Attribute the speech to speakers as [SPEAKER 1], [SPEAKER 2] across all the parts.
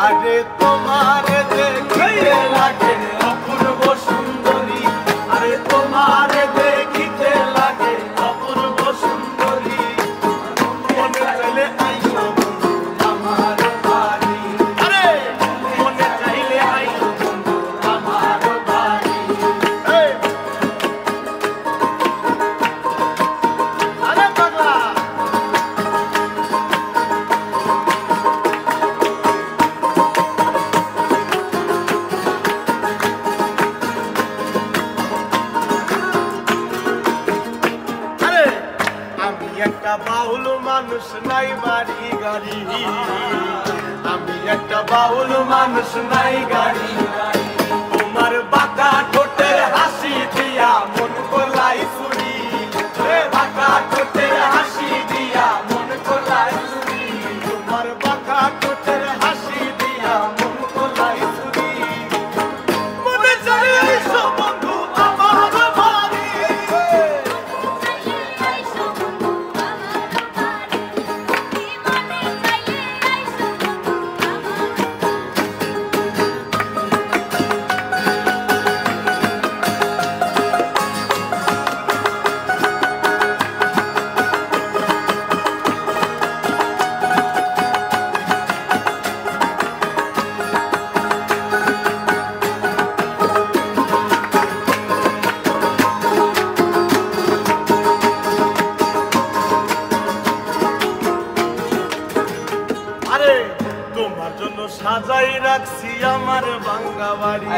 [SPEAKER 1] আরে তোমার দেখিতে লাগে অপূর্ব সুন্দরী, আরে তোমার দেখিতে লাগে অপূর্ব সুন্দরী, মনে চাইলে আইসো বন্ধু আমার বাড়ি, আরে মনে চাইলে আইসো বন্ধু আমার বাড়ি। আরে পাগলা একটা বাউল মানুষ নাই বাড়ি গাড়ি, আমি একটা বাউল মানুষ নাই গাড়ি, তোমার বাঁকা ঠোঁটের হাসি দিয়া মন কোলাই চুরি, বাঁকা ঠোঁটের হাসি দিয়া মন কোলাই চুরি, তোমার বাঁকা ঠোঁটের হাসি দিয়া মন কোলাই চুরি, মনে চাইলে আইসো বন্ধু আমার বাড়ি। তোমার জন্য সাজাই রাখছি আমার ভাঙ্গা বাড়ি,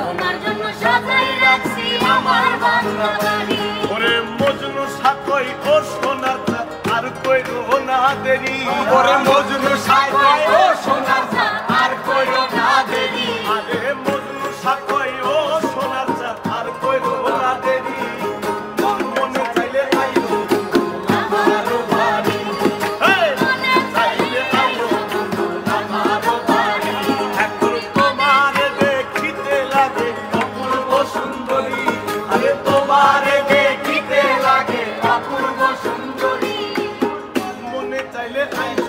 [SPEAKER 2] তোমার জন্য সাজাই রাখছি আমার ভাঙ্গা বাড়ি,
[SPEAKER 1] ওরে মজনু সাকই ও সোনার চাঁদ আর কইরো না দেরি, ওরে মজনু সাকই ও সোনার চাঁদ আর কইরো না দেরি, আরে মজনু সাকই ও সোনার চাঁদ আর কইরো না দেরি, মনে চাইলে আইলো আমার বাড়ি, মনে চাইলে আইলো আমার বাড়ি, এখন তোমার দেখিতে লাগে অপূর্ব সুন্দরী, আরে তোমার দেখিতে লাগে অপূর্ব সুন্দরী, মনে চাইলে আইলো